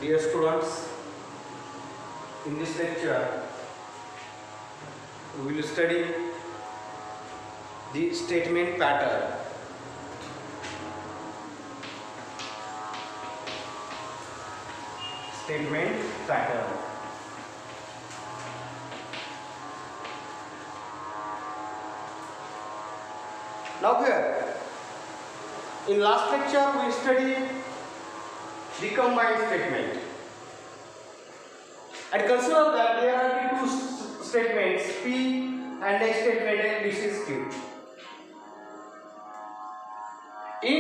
Dear students, in this lecture we will study the statement pattern. Statement pattern. Now here, in last lecture we studied the combined statement. And consider that there are two statements P and next statement this is Q. In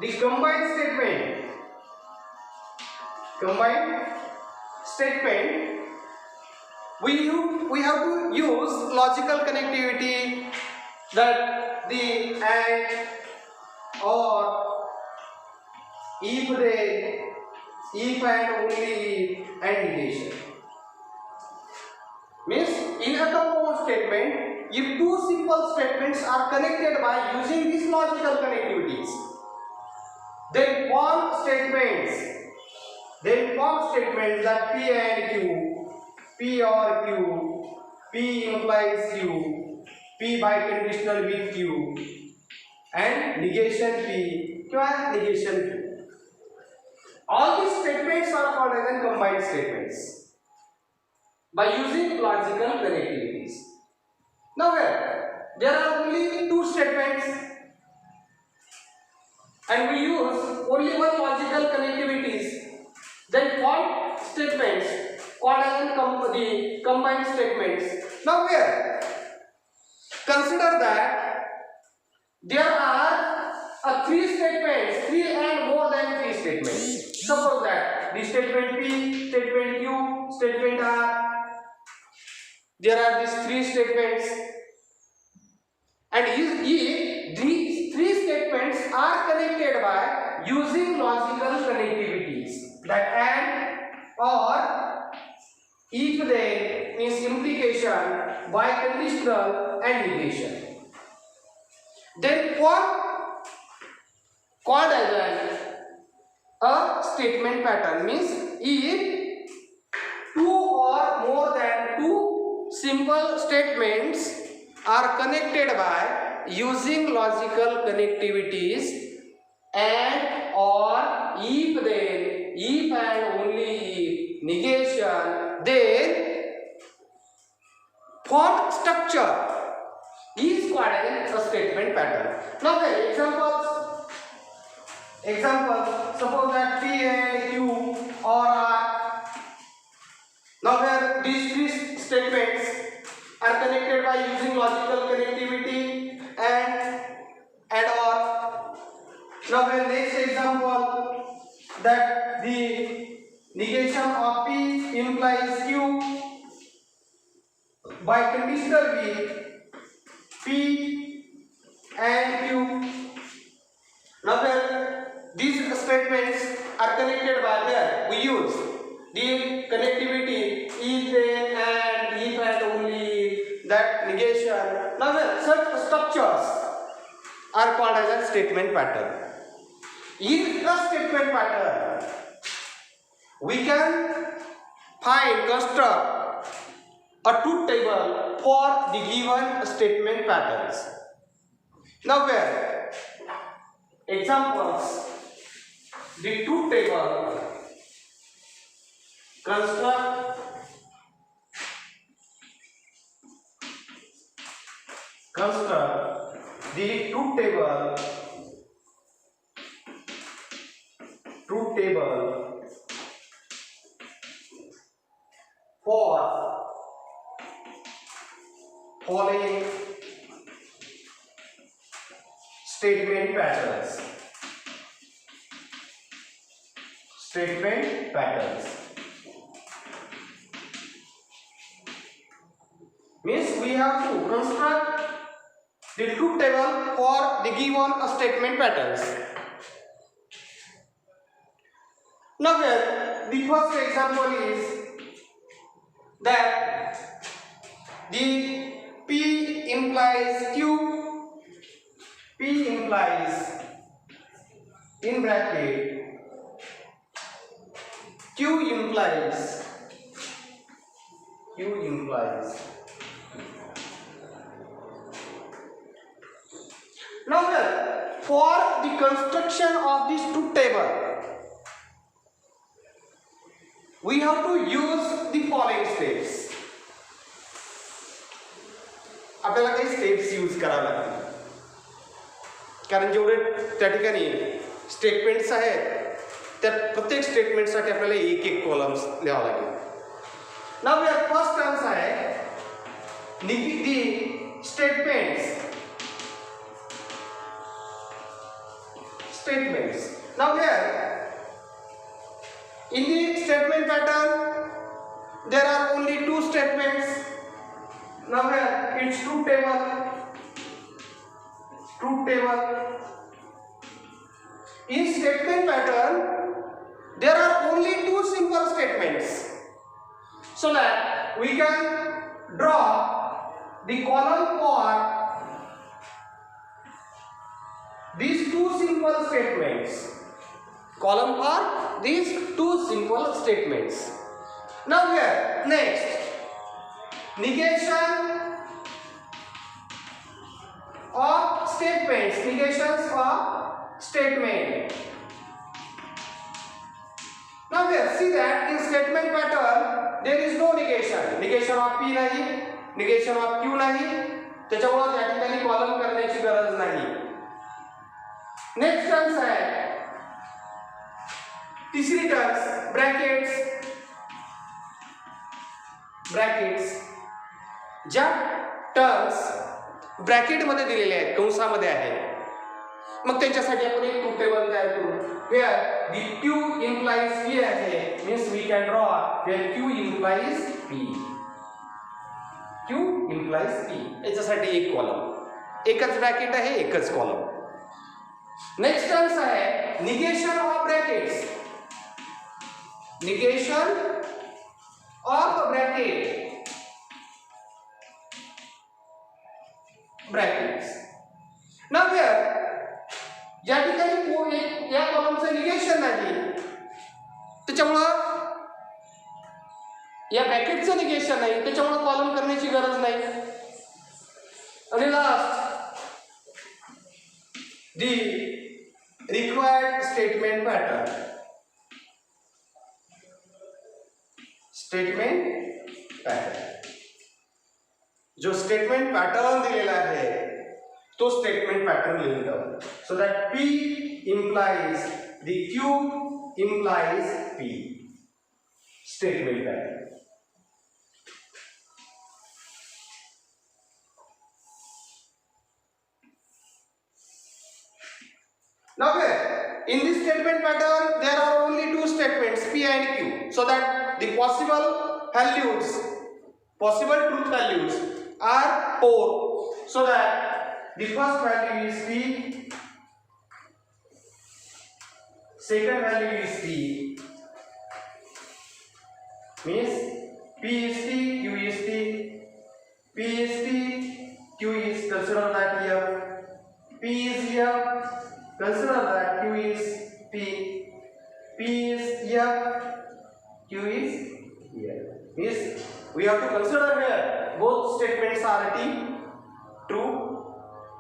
the combined statement, we have to use logical connectivity, that the and, or, if they, if and only if, and negation. Means in a compound statement, if two simple statements are connected by using these logical connectivities, then form statements that P and Q, P or Q, P implies Q, P biconditional with Q, and negation P, Q and negation Q. All these statements are called as combined statements by using logical connectivities. Now there are only two statements and we use only one logical connectivities, then form statements called as the combined statements. Now here, consider that there are three statements, three and more than three statements. Suppose that the statement P, statement Q, statement R, there are these three statements, and if these three statements are connected by using logical connectivities, that and, or, if they means implication, biconditional, and negation, then form called as a statement pattern. Means if two or more than two simple statements are connected by using logical connectivities and, or, if then, if and only if, negation, then form structure is called as a statement pattern. Now here examples, suppose that P and Q or R. Now here these three statements are connected by using logical connectivity and, or. Now here next example, that the negation of P implies Q by conditional with P and Q. Now here these statements are connected by there we use the connectivity if then and, if and only, that negation. Now here such structures are called as a statement pattern. In a statement pattern, we can construct a truth table for the given statement patterns. Now where examples, the truth table, construct the truth table for following statement patterns. Means we have to construct the truth table for the given statement patterns. Now here the first example is that the P implies Q, P implies in bracket Q implies now here, for the construction of this truth table, we have to use the following steps. आपल्याला काही steps use करावे लागतील, कारण जेवढे त्या ठिकाणी statements आहेत त्या प्रत्येक स्टेटमेंटसाठी आपल्याला एक एक कॉलम्स लिहावा लागेल. नाउ वी फर्स्ट टर्म्स आहे the statements. Now here in the statement pattern there are only two statements. Now here it's truth table. In statement pattern there are only two simple statements, so that we can draw the column for these two simple statements. Column for these two simple statements. Now here next, negation of statements. Negations of statement. Now here see that in statement pattern there is no negation. Negation of P नाही, negation of Q नाही, त्याच्यामुळे त्या ठिकाणी column करण्याची गरज नाही. Next terms आहे तिसरी टर्म्स ब्रॅकेट्स. ज्या टर्म्स ब्रॅकेट मध्ये दिलेले आहेत, कंसामध्ये आहेत, मग त्याच्यासाठी आपण एक ट्रूथ टेबल तयार करू. Where the Q implies P आहे, means we can draw where Q implies P. Q implies P. याच्यासाठी एक कॉलम, एकच ब्रॅकेट आहे, एकच कॉलम. नेक्स्ट टर्म्स आहे negation of brackets. Negation of brackets. Now here या ठिकाणी या कॉलमचं निगेशन नाही, त्याच्यामुळं या ब्रॅकेटचं निगेशन नाही, त्याच्यामुळं कॉलम करण्याची गरज नाही. आणि last the required statement pattern. जो स्टेटमेंट पॅटर्न दिलेला आहे तो स्टेटमेंट पॅटर्न लिहून द्यावा, so that P implies the Q implies P. Statement pattern. Now here in this statement pattern there are only two statements P and Q, so that the possible truth values are 4, so that the first value is P, second value is P, means P is T, Q is T, P is T, Q is, consider that here, P is here, consider that Q is P, P is here, Q is here. Means we have to consider here both statements are true.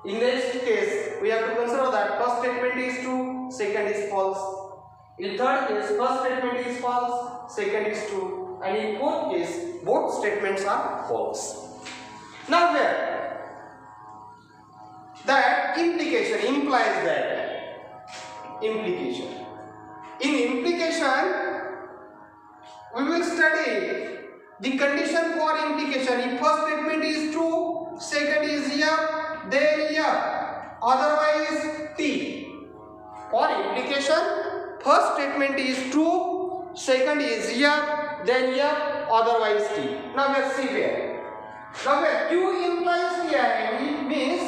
In this case, we have to consider that first statement is true, second is false. In third case, first statement is false, second is true, and in fourth case, both statements are false. Now here, that implication implies that. Implication. In implication, we will study the condition for implication. If first statement is true, second is F, then F, otherwise T. For implication, first statement is true, second is F, then F, otherwise T. Now let's see here. Now where Q implies P means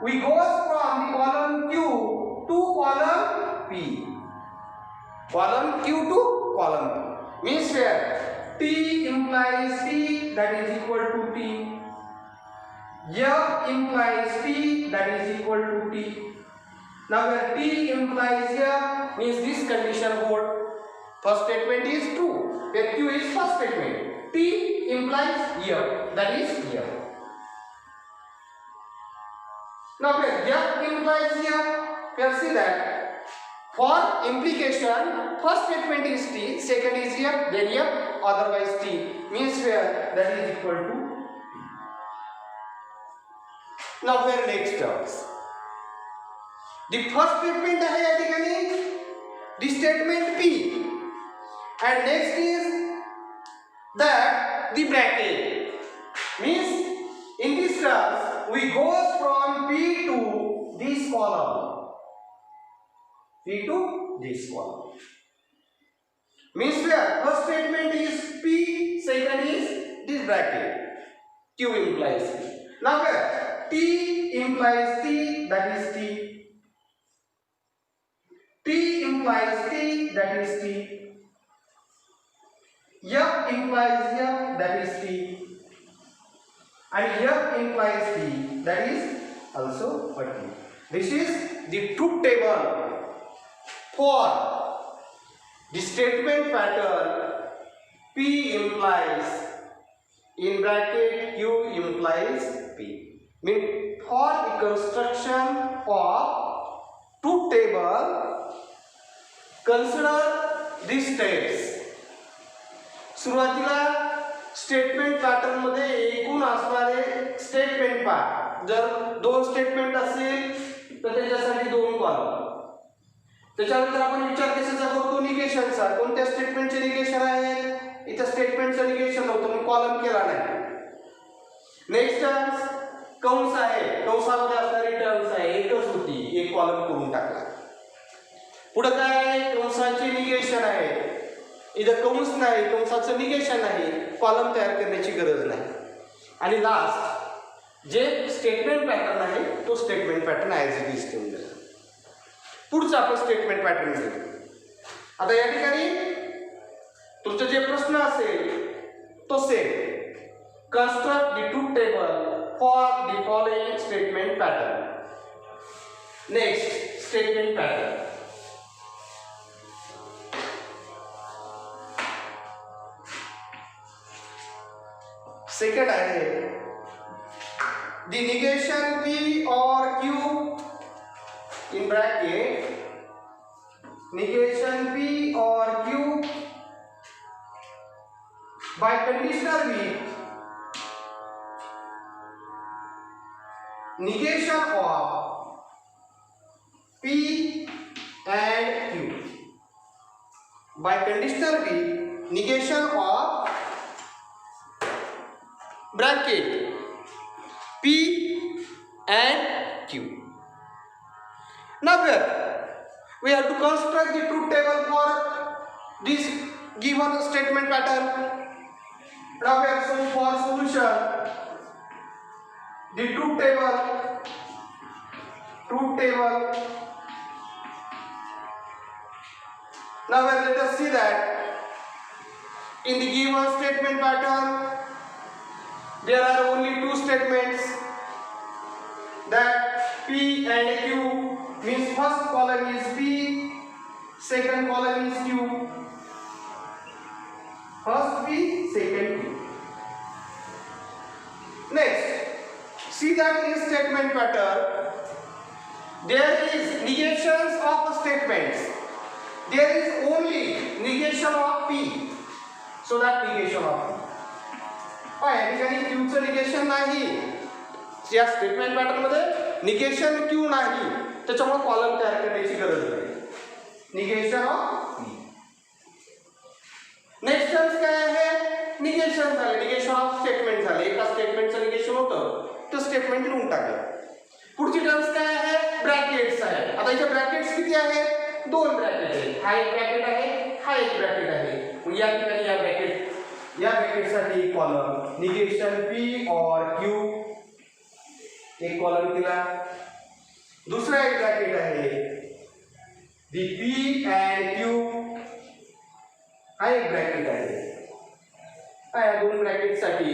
we go from the column Q to column P. Column Q to column P. Means where T implies P, that is equal to T. F implies P, that is equal to T. Now where T implies F means this condition holds. First statement is true. Where Q is first statement. T implies here. That is here. Now where F implies here, we have seen that for implication, first statement is T, second is F, then F, otherwise T. Means where that is equal to. Now where next terms. The first statement आहे या ठिकाणी the statement P, and next is that the bracket. Means in this terms we go from P to this column. P to this column. Means where first statement is P, second is this bracket. Q implies P. Now where T implies T, that is T. T implies T, that is T. F implies F, that is T. And F implies T, that is also a T. This is the truth table for the statement pattern P implies, in bracket Q implies P. Mean for the construction of truth table, consider these steps. सुरुवातीला statement pattern मध्ये एकूण असणारे statement part. जर दोन statement असेल तर त्याच्यासाठी दोन कॉलम. त्याच्यानंतर आपण विचार कशाचा करतो, निगेशनचा. कोणत्या स्टेटमेंटचे निगेशन आहे, इथं स्टेटमेंटचं निगेशन नव्हतं म्हणून कॉलम केला नाही. नेक्स्ट टर्म्स कंस आहे, कंसामध्ये असणारी टर्म्स आहे, एकच होती, एक कॉलम करून टाकला. पुढे काय आहे, कंसाचे निगेशन आहे. इथं कंस नाही, कंसाचं निगेशन नाही, कॉलम तयार करण्याची गरज नाही. आणि लास्ट जे स्टेटमेंट पॅटर्न आहे तो statement pattern as it is ठेवून दिला. पुढचा आपण स्टेटमेंट पॅटर्न घेऊ. आता या ठिकाणी तुमचा जे प्रश्न असेल तो same. Construct the truth table for the following statement pattern. Next statement pattern. Second आहे the negation P or Q in bracket, negation P or Q by conditional with negation of P and Q, by conditional with negation of bracket P and Q. Now here we have to construct the truth table for this given statement pattern. Now here, so for solution, the truth table. Now here, let us see that in the given statement pattern there are only two statements, that P and Q. Means first column is P, second column is Q. First P, second Q. Next, see that in statement pattern there is negations of statements. There is only negation of P, so that negation of P. या ठिकाणी Q चं negation नाही. या statement pattern मध्ये negation Q नाही, त्याच्यामुळे column तयार करण्याची गरज नाही. Negation of P. Next terms काय आहे, निगेशन झाले, निगेशन ऑफ स्टेटमेंट झाले. एका स्टेटमेंटचं निगेशन होतं तर स्टेटमेंट लिहून टाकलं. पुढची टर्म्स काय आहे, ब्रॅकेट्स आहे. आता इथे ब्रॅकेट्स किती आहेत, दोन ब्रॅकेट आहेत. हा एक ब्रॅकेट आहे, हा एक ब्रॅकेट आहे. मग या ठिकाणी या ब्रॅकेट साठी कॉलम निगेशन P और Q, एक कॉलम दिला. दुसरा एक ब्रॅकेट आहे the P and Q, हा एक ब्रॅकेट आहे. या दोन ब्रॅकेट साठी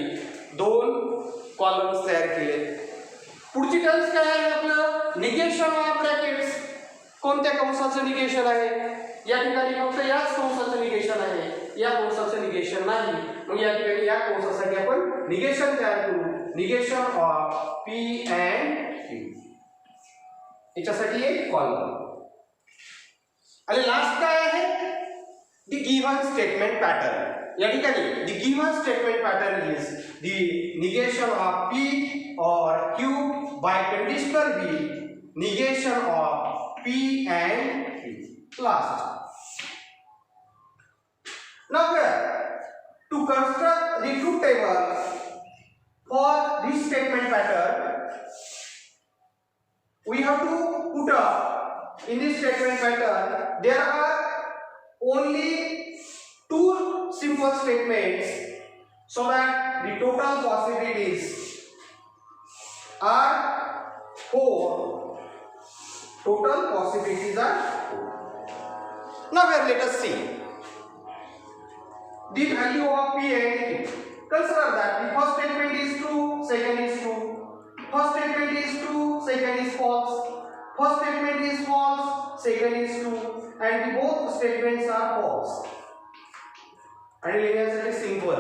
दोन कॉलम्स तयार केले. पुढची टर्म्स काय आहे आपलं, निगेशन ऑफ ब्रॅकेट्स. कोणत्या कंसाचं निगेशन आहे, या ठिकाणी फक्त याच कंसाचं निगेशन आहे, या कंसाचं निगेशन नाही. मग या ठिकाणी या कंसासाठी आपण निगेशन तयार करू. Negation of p and q. याच्यासाठी एक कॉलम. आणि लास्ट काय आहे? The given statement pattern. या ठिकाणी the given statement pattern is the negation of p और क्यू बाय कंडिशनल बी negation of P and Q. Last. Now here to construct the truth table for this statement pattern, we have to put up in this statement pattern there are only two simple statements so that the total possibilities are 4. Total possibilities are 4. Now here let us see the value of P and Q. Consider that the first statement is true, second is true. First statement is true, second is false. First statement is false, second is true, and the both statements are false. आणि लिहिण्यासाठी simple.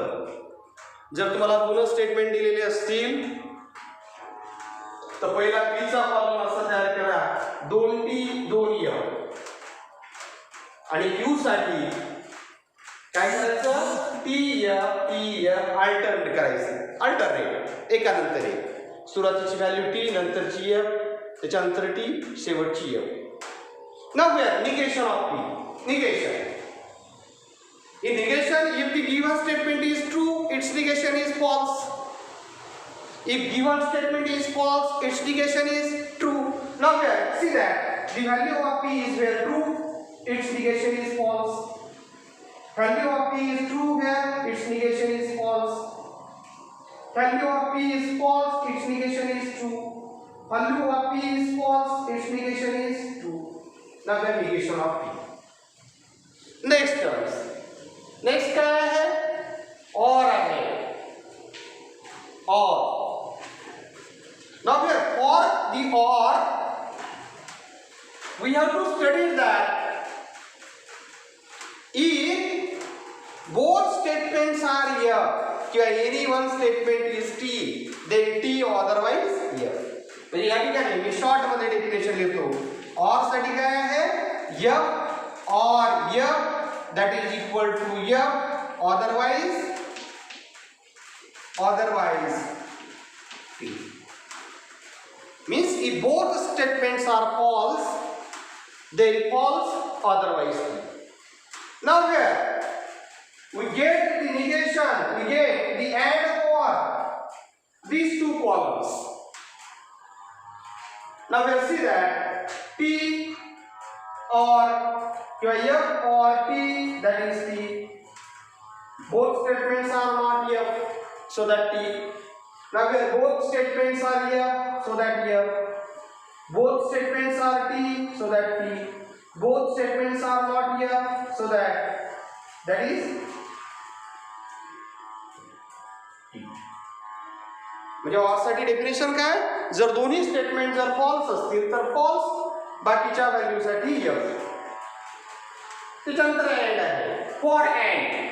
जर तुम्हाला दोन statement दिलेले असतील तर पहिला P चा कॉलम असा तयार करा 2t 2f आणि क्यू साठी काय करायचं tf अल्टरनेट करायचं. अल्टरनेट एकानंतर एक. सुरुवातीची व्हॅल्यू t, नंतरची f, त्याच्यानंतर t, शेवटची f. Now here negation of p. Negation. In negation, if the given statement is true, its negation is false. If given statement is false, its negation is true. Now here, see that the value of P is here true, its negation is false. Value of P is true here, its negation is false. Value of P is false, its negation is true. Value of P is false, its negation is true. Now the negation of P. Next terms. Next क्या है? और है. और. Now here for the or we have to study that if both statements are here, क्या any one statement is t, then t otherwise here. म्हणजे या ठिकाणी मी short मध्ये डेफिनेशन लिहितो. और साठी काय आहे? f or f that is equal to f otherwise t. Means if both statements are false, then false, otherwise t. Now here we get the negation, we get the and or these two columns. Now we'll see that t or f or t, that is t. Both statements are not f, so that t. Now here both statements are f, so that f. Both statements are t, so that t. Both statements are not f, so that is t. म्हणजे और साठी definition काय? जर दोन्ही statement जर false असतील तर false, बाकीच्या व्हॅल्यू साठी f. त्याच्यानंतर अँड आहे. फॉर अँड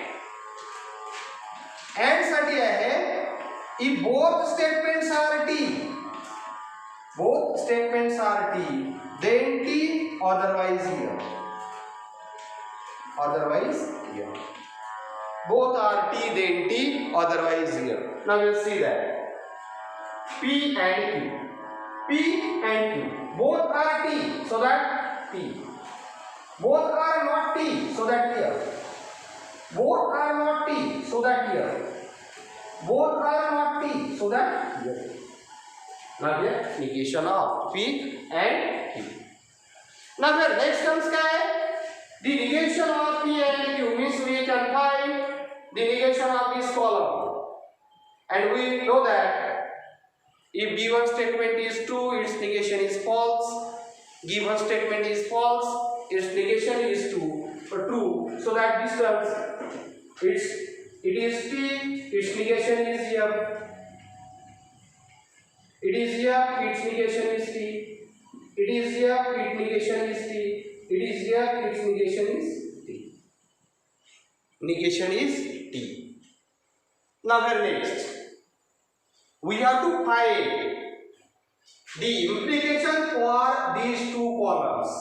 साठी आहे if both statements are t, then t, otherwise here. Both are t, then t, otherwise here. Now we'll see that p and q both are t, so that t. Both are not t, so that here. Both are not t, so that here. Both are not t, so that here. Now here negation of p and q. Now here next comes क्या है? The negation of p and q means we can find the negation of this column, and we know that if given statement is true, its negation is false. Given statement is false, its negation is true. So that this terms it is t, its negation is f. It is f, its negation is t. It is f, its negation is t. it is here, its negation is T. Negation is T. Now here next, we have to find the implication for these two columns.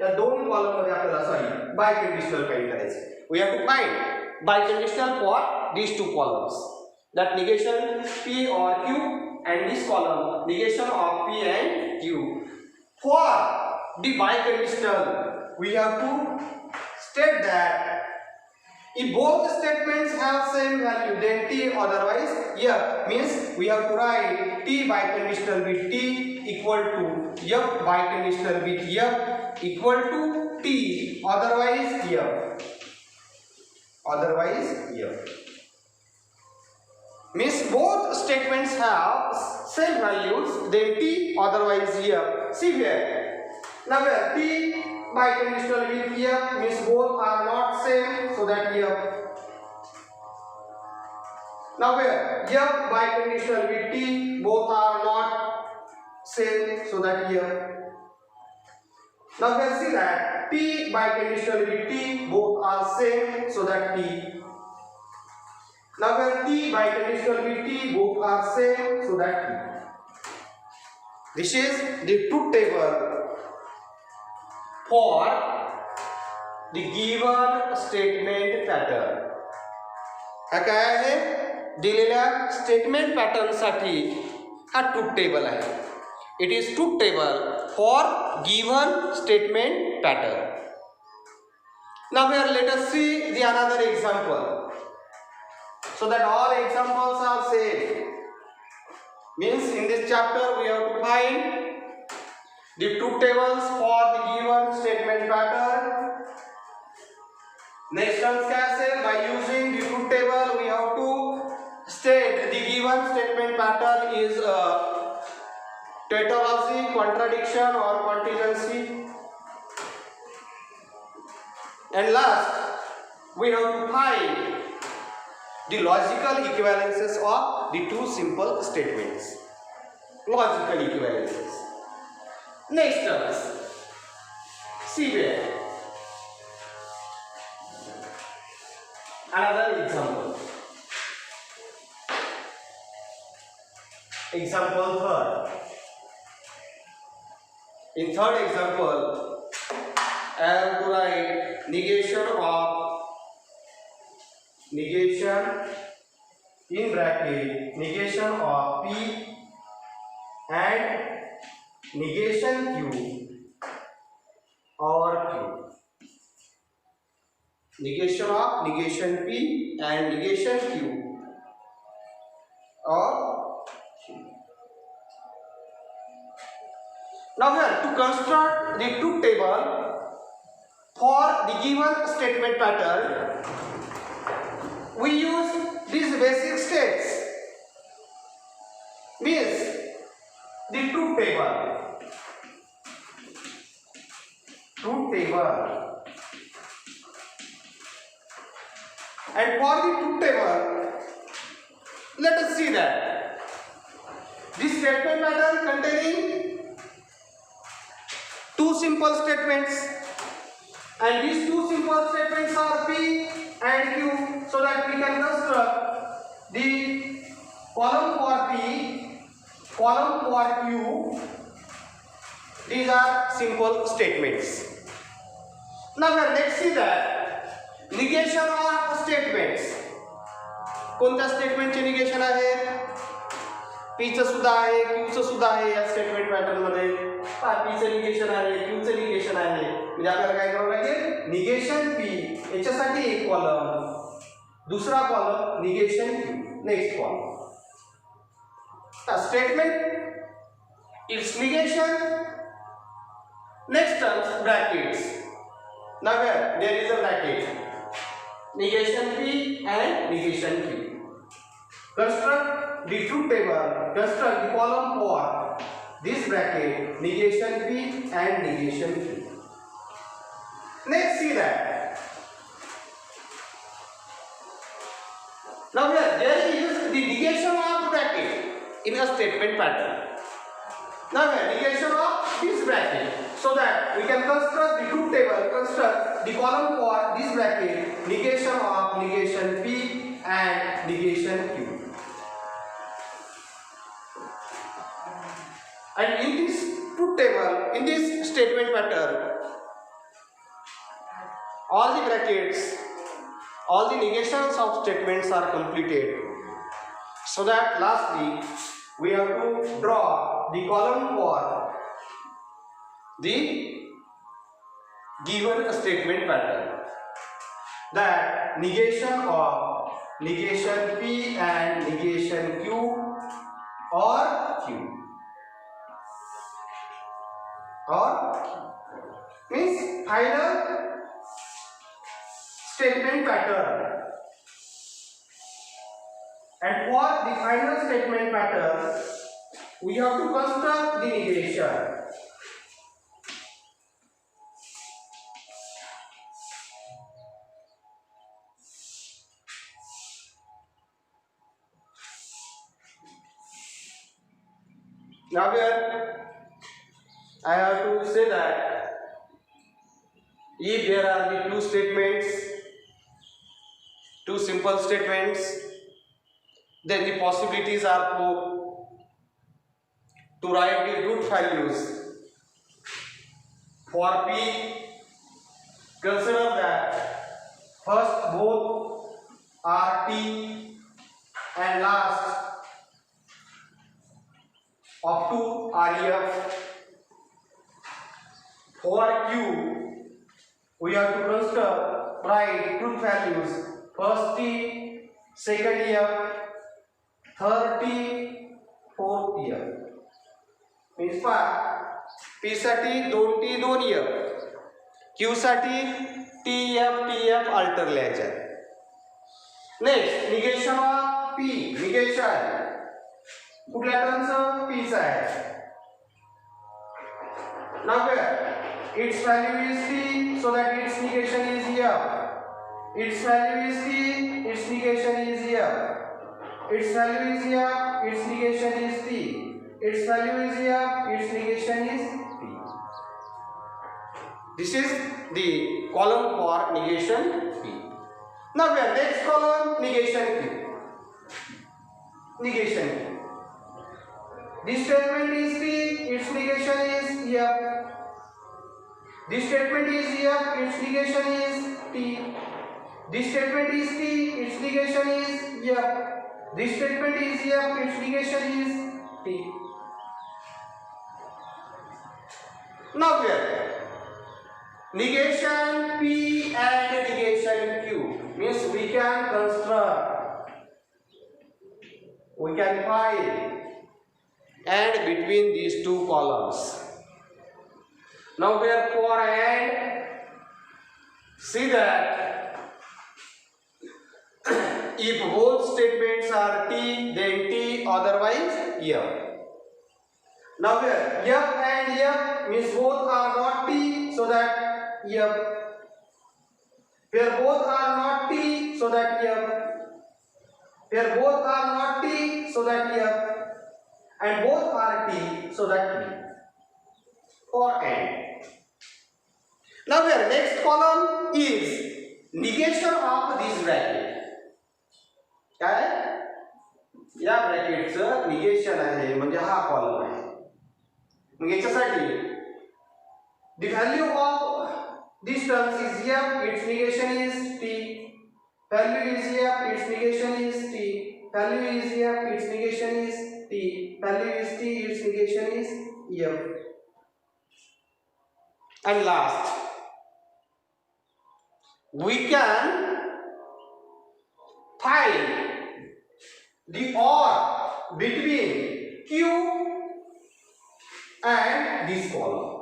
या दोन column मध्ये आपल्याला sorry बायकंडिशनल find करायचे. We have to find biconditional for these two columns. That negation P or Q and this column negation of P and Q. For the biconditional, we have to state that if both statements have same value then T, otherwise F. Means we have to write T biconditional with T equal to F biconditional with F equal to T, otherwise F. Otherwise F. Means both statements have same values, then T, otherwise F. See here. Now here T biconditional with F means both are not same, so that F. Now here F biconditional with T, both are not same, so that F. Now we see that T biconditional with T, both are same, so that T. Now where T biconditional with T, both are same, so that T. This is the truth table for the given statement pattern. हा काय आहे? दिलेल्या statement pattern साठी हा truth table आहे. It is truth table for given statement pattern. Now here let us see the another example, so that all examples are same. Means in this chapter we have to find the truth tables for the given statement pattern. Next one क्या है? By using the truth table we have to state the given statement pattern is tautology, contradiction or contingency. And last, we have to find the logical equivalences of the two simple statements. Logical equivalences. Next us, see there. Another example. Example third. In third example, I have to write negation in bracket negation of P and negation Q or Q. Negation of negation P and negation Q or Q. Now here to construct the truth table for the given statement pattern, we use these basic steps. Means the truth table. And for the truth table, let us see that this statement pattern containing two simple statements, and these two simple statements are P and Q, so that we can construct the column for P, column for Q. These are simple statements. Now let's see that negation of statements. कोणत्या स्टेटमेंटचे negation आहे? P चं सुद्धा आहे, Q चं सुद्धा आहे या स्टेटमेंट पॅटर्न मध्ये. P चं निगेशन आहे, Q चं निगेशन आहे. म्हणजे आपल्याला काय करावं लागेल? निगेशन P याच्यासाठी एक कॉलम, दूसरा column negation Q, next column. Statement it's negation, next terms brackets. Now there is a bracket. Negation P and negation Q. Construct the truth table. Construct the column for this bracket, negation P and negation Q. Let's see that. Now here there is the negation of bracket in a statement pattern. Now negation of this bracket, so that we can construct the truth table, construct the column for this bracket, negation of negation P and negation Q. And in this truth table, in this statement pattern, all the brackets, all the negations of statements are completed. So that lastly, we have to draw the column for the given statement pattern. That negation of negation P and negation Q or Q. Or means final statement pattern. And for the final statement pattern, we have to construct the negation. Now here I have to say that if there are the two statements, two simple statements, then the possibilities are to write the root values. For P, consider that first both are T and last of two are F. For Q, we have to consider write truth values. First T, second F, third T, fourth F. Means P साठी 2T 2F, Q साठी TF alter लिहायचे. Next negation of P, negation कुठल्या टर्मचं P चा आहे. Now its value is T, so that its negation is F. Its value is T, its negation is F. Its value is F, its negation is T. Its value is F, its negation is T. This is the column for negation P. Now we have next column negation Q. Negation Q. This statement is T, its negation is F. This statement is F, its negation is T. This statement is T, its negation is F. This statement is F, its negation is T. Now here, negation P and negation Q means we can construct, we can find and between these two columns. Now here for and, see that if both statements are T, then T, otherwise F. Now here F and F means both are not T, so that F. Where both are not T, so that F. Where both are not T, so that F. And both are T, so that T. For and. Now here next column is negation of this bracket. क्या है? या ब्रॅकेटचं negation आहे, म्हणजे हा column आहे. मग याच्यासाठी the value of this terms is F, its negation is T. Value is F, its negation is T. Value is F, its negation is T. Value is T, its negation is F. And last, we can find the OR between Q and this column.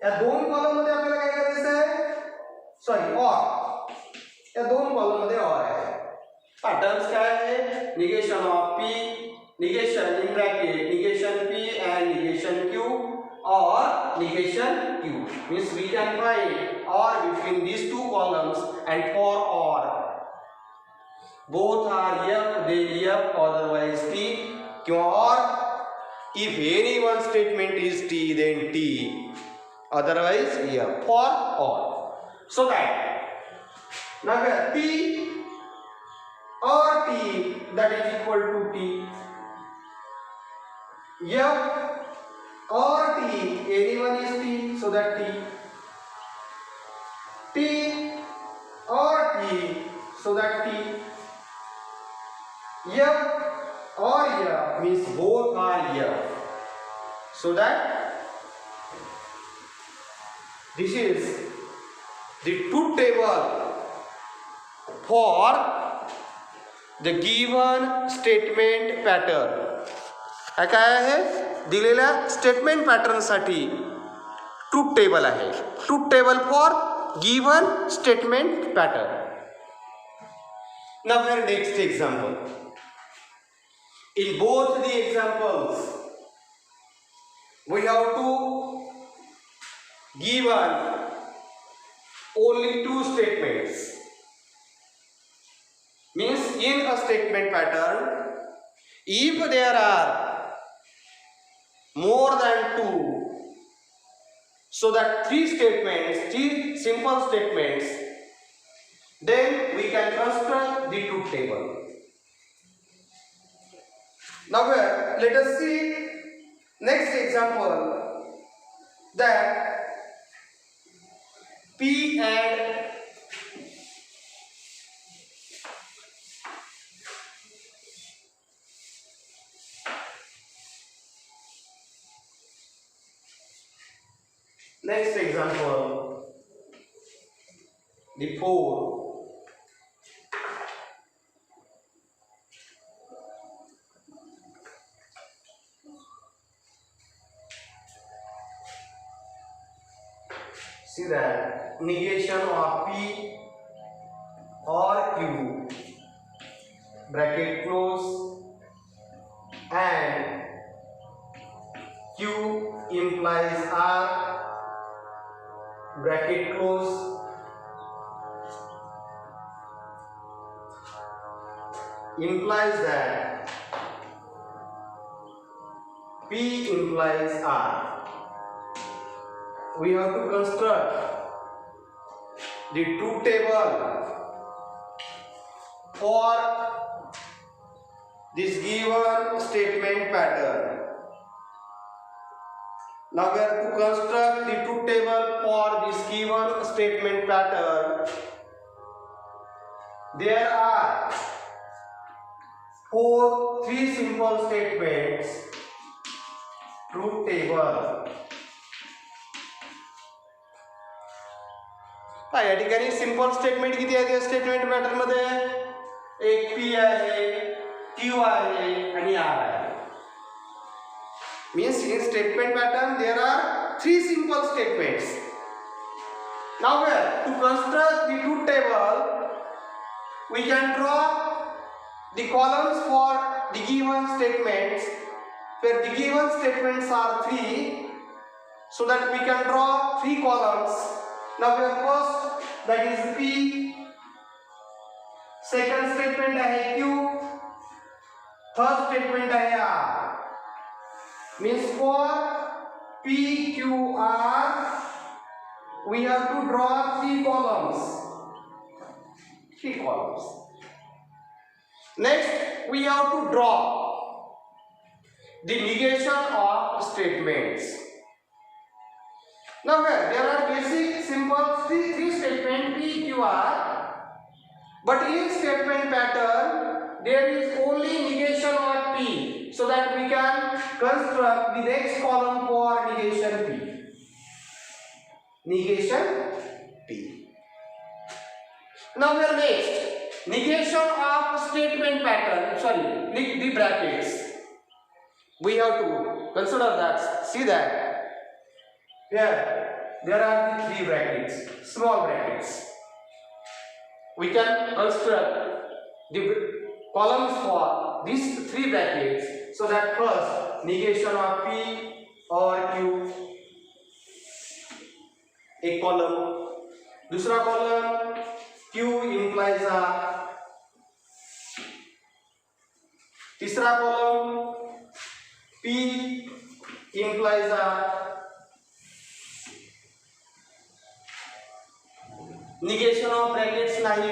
या दोन column मध्ये आपल्याला काय करायचं आहे, sorry OR, या दोन column मध्ये OR आहे. पॅटर्न्स काय आहे, negation of P, negation in bracket negation P and negation Q, or negation Q means we can find OR between these two columns. And for OR, both are F, then F, otherwise T. क्यों? और If any one statement is T, then T, otherwise F, for all. So that now T or T, that is equal to T. F or T, anyone is T, so that T. T or T, so that T. F or F means both are F, so that this is the truth table for the given statement pattern. काय आहे, दिलेल्या statement pattern साठी truth table आहे. Truth table for given statement pattern. Now here next example. In both the examples, we have to given only two statements. Means in a statement pattern, if there are more than two, so that three statements, three simple statements, then we can construct the truth table. Now let us see next example, that P and next example, the 4. See that negation of P or Q, bracket close, and Q implies R, bracket close, implies that P implies R. We have to construct the truth table for this given statement pattern. Now we have to construct the truth table for this given statement pattern. There are three simple statements. Truth table. या ठिकाणी simple statement किती आहे त्या statement pattern मध्ये? एक P आहे, Q आहे आणि R आहे. Means in statement pattern there are three simple statements. Now to construct the truth table, we can draw the columns for the given statements, where the given statements are three, so that we can draw three columns. Now we have first, that is P, second statement है Q, third statement है R. Means for P, Q, R, we have to draw three columns. Next, we have to draw the negation of statements. Now there are basic simple three statement P, Q, R, but in statement pattern there is only negation of P, so that we can construct the next column for negation P. Negation P. Now here next, negation of statement pattern, sorry, the brackets. We have to consider that. See that here there are the three brackets, small brackets. We can construct the columns for these three brackets, so that first negation of P or Q, एक column, दूसरा column Q implies R, तीसरा column P implies are negation of brackets nahi,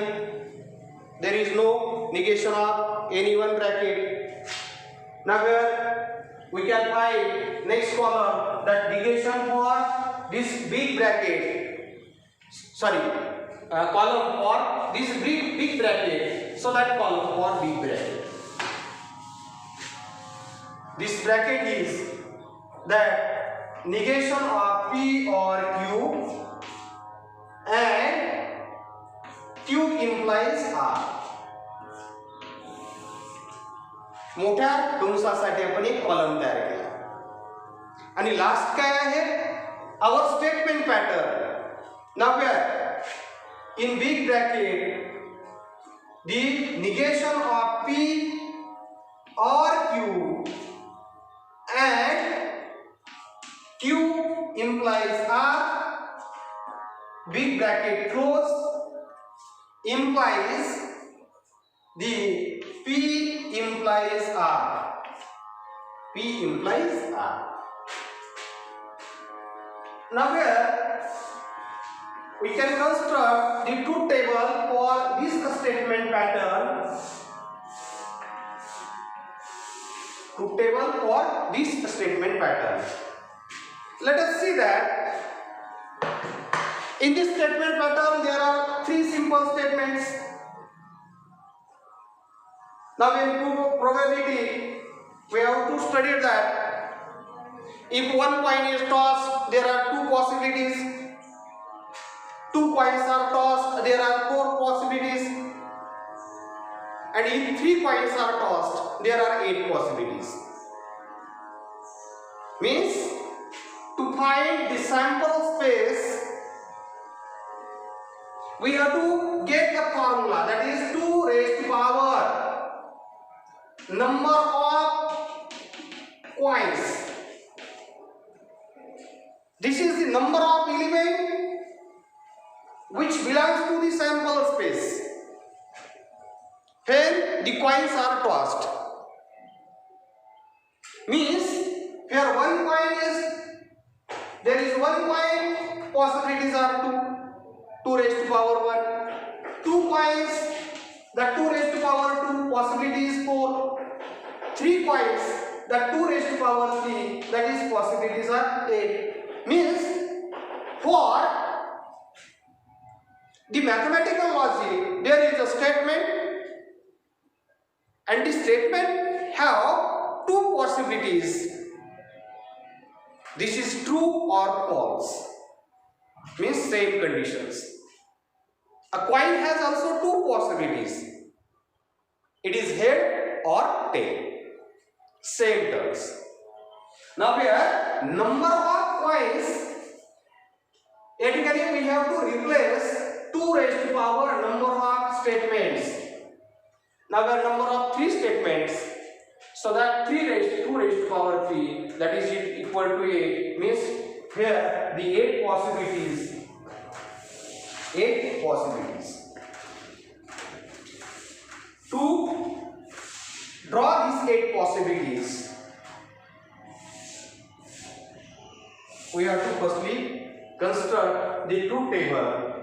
there is no negation of any one bracket. Now here we can find next column that negation for this big bracket, sorry, column for this big bracket, so that column for big bracket. This bracket is that negation of P or Q and Q implies R. मोठ्या कंसासाठी आपण एक column तयार केला आणि last काय आहे our statement pattern. Now here in big bracket the negation of P or Q and Q implies R, big bracket close, implies the P implies R. P implies R. Now here we can construct the truth table for this statement pattern. Truth table for this statement pattern. Let us see that in this statement pattern there are three simple statements. Now in probability we have to study that if one coin is tossed there are two possibilities, two coins are tossed there are four possibilities, and if three coins are tossed there are 8 possibilities. Means to find the sample space we have to get a formula, that is 2 raised to power number of coins. This is the number of element which belongs to the sample space when the coins are tossed. Means here one coin is, there is one coin, possibilities are 2 raised to power 1, 2 coins, the 2 raised to power 2, possibility is 4, 3 coins, the 2 raised to power 3, that is possibilities are 8. Means for the mathematical logic there is a statement and the statement have 2 possibilities. This is true or false, means same conditions. A coin has also 2 possibilities, it is head or tail, same terms. Now here number of coins, basically we have to replace 2 raised to power number of statements. Now we have number of 3 statements, so that 2 raised to power 3, that is equal to 8, means here the 8 possibilities. To draw these 8 possibilities, we have to firstly construct the truth table.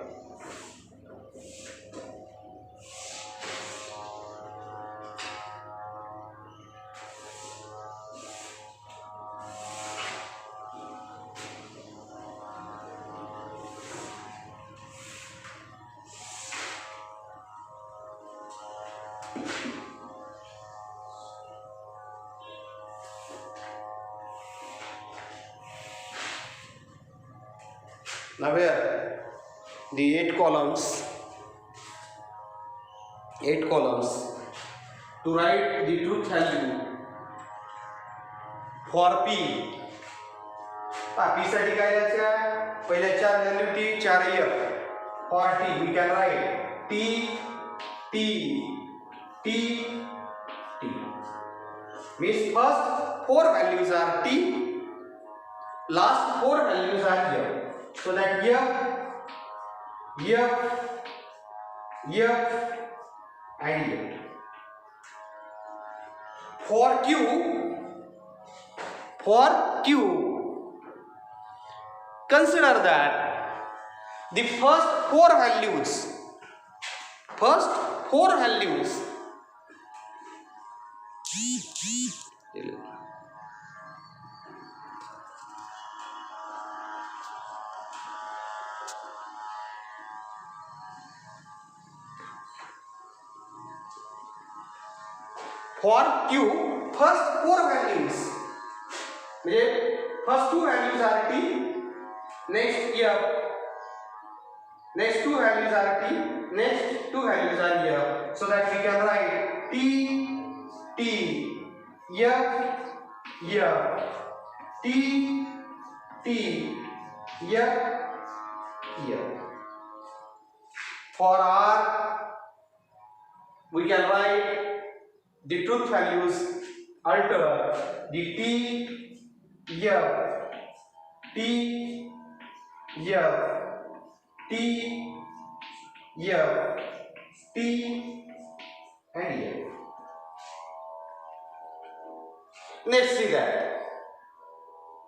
Now here the 8 columns to write the truth value for P. P साठी काय द्यायचं, पहिल्या 4 value T, 4 F. For T we can write T T T T. Means first 4 values are T, last 4 values are F. So that F and F. For For Q, consider that the first four values for Q, first four values, first two values are T, next F, next two values are T, next two values are F, so that we can write T, T, F, F, T, T, F, F. For R, we can write the truth values alter the T, F, T, F, T, F, T, and F. Let's see that.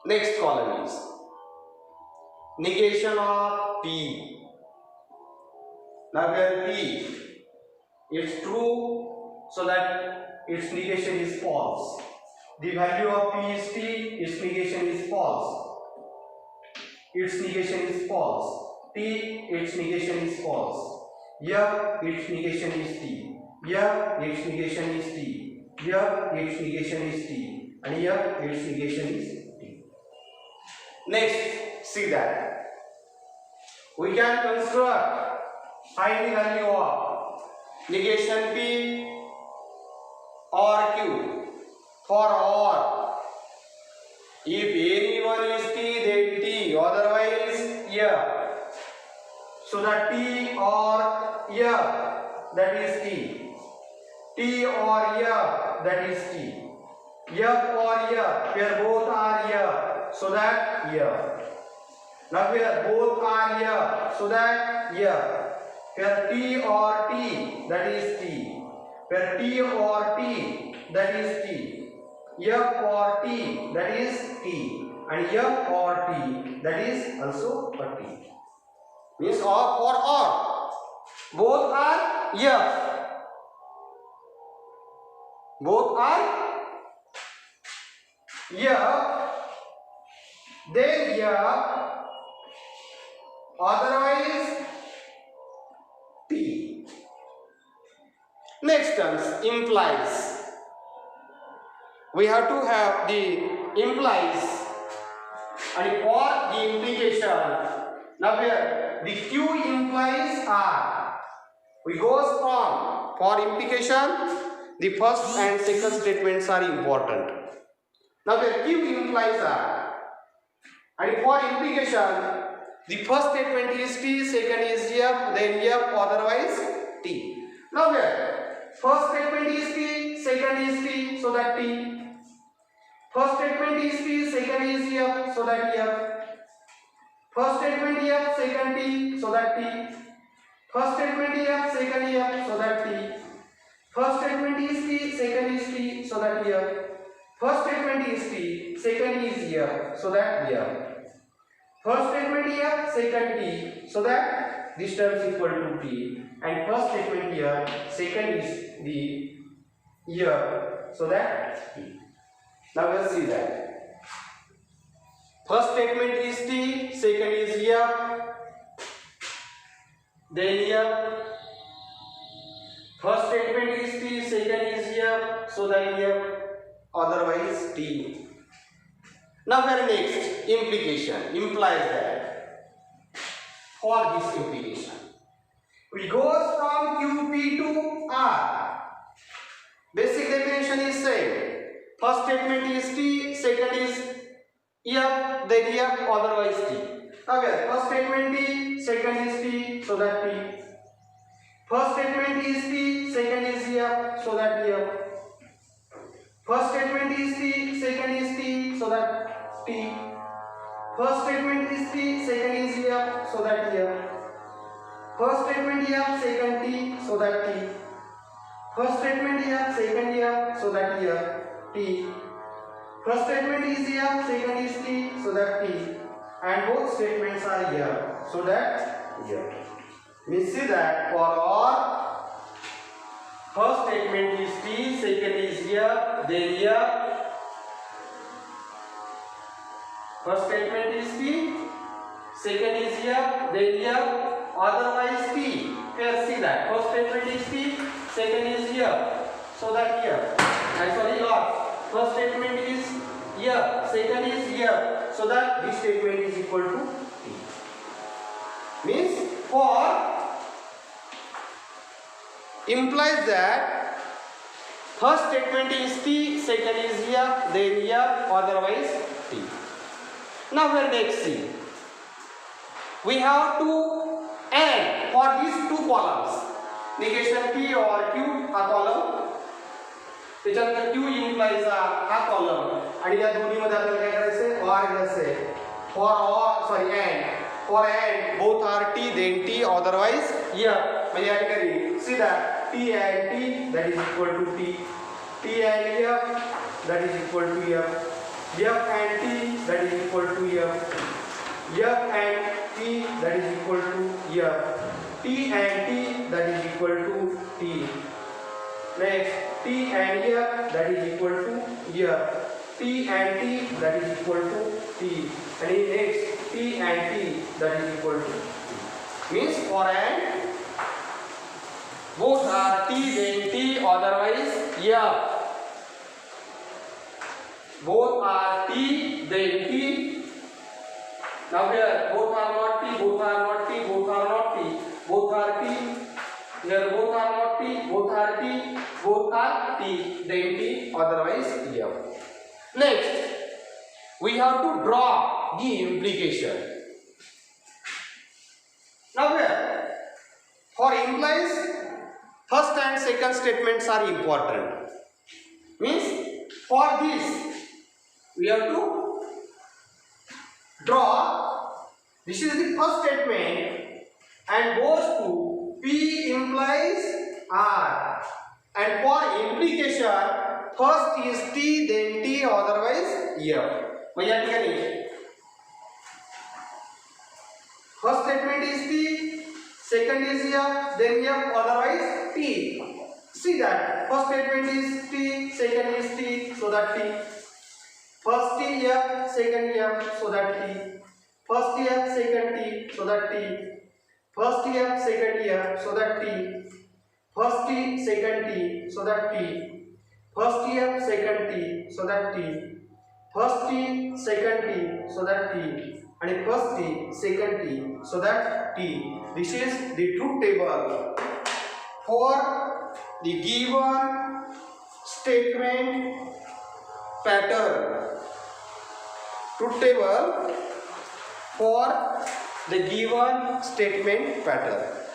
Next column is negation of P. Now here P is true, so that its negation is false. The value of P is T, its negation is false. Its negation is false. T, its negation is false. F, its negation is T. F, its negation is T. F, its negation is T. And F, its negation is T. Next, see that. We can construct find the value of negation P or Q for OR. If anyone is T, then T, otherwise F. So that T or F, that is T. T or F, that is T. F or F, where both are F, so that F. Now where both are F, so that F. Where T or T, that is T. Where T or T, that is T. F or T, that is T. And F or T, that is also a T. Means or. Both are F. Both are F. Then F. Otherwise T. Next terms, implies. We have to have the implies, and for the implication, now here the Q implies R. We goes from, for implication, the first and second statements are important. Now here Q implies R, and for implication, the first statement is T, second is F, then F, otherwise T. Now here first statement is T, second is T, so that T. First statement is T, second is F, so that F. First statement F, second T, so that T. First statement F, second F, so that T. First statement is T, second is T, so that F. First statement is T, second is F, so that F. First statement F, second T, so that this term is equal to T. And first statement here, second is the F, so that T. Now let's see that. First statement is T, second is F, then F. First statement is T, second is F, so that F, otherwise T. Now here next, implication, implies that. For this implication, we goes from QP to R. Basic definition is same. First statement is T, second is F, then F, otherwise T. Okay, first statement T, second is T, so that T. First statement is T, second is F, so that F. First statement is T, second is T, so that T. First statement is T, second is F, so that F. First statement F, second T, so that T. First statement F, second F, so that F. T. First statement is here, second is T, so that T, and both statements are here, so that here. Means see that for all, first statement is T, second is here, then here. First statement is T, second is here, then here, otherwise T. Here see that first statement is T, second is here, so that here. I sorry not. First statement is here, second is here, so that this statement is equal to T. Means for implies that first statement is T, second is here, then here, otherwise T. Now here next see. We have to add for these two columns. Negation P or Q हा column. त्याच्यानंतर Q implies हा column. आणि या दोन्ही मध्ये आपल्याला काय करायचंय? OR घ्यायचंय. For or sorry and. For and both are T then T otherwise here. म्हणजे या ठिकाणी see that T and T that is equal to T. T and F that is equal to F. F and T that is equal to F. F and T that is equal to F. T and T that is equal to T. Next, T and F that is equal to F. T and T that is equal to T. And next, T and T that is equal to T. Means for and both are T then T otherwise F. Both are T then T. Now here both are not T, both are not T, both are not T, both are T. Here both are not T, both are T, both are T, then T, otherwise F. Next, we have to draw the implication. Now here, for implies, first and second statements are important. Means for this, we have to draw, this is the first statement and goes to P implies R, and for implication first is T then T otherwise F. म्हणजे या ठिकाणी first statement is T, second is F, then F otherwise T. See that first statement is T, second is T, so that T. First T F, second F, so that T. First F, second T, so that T. First F, second F, so that T. First T, second T, so that T. First F, second T, so that T. First T, second T, so that T. And first T, second T, so that T. This is the truth table for the given statement pattern. Truth table for the given statement pattern.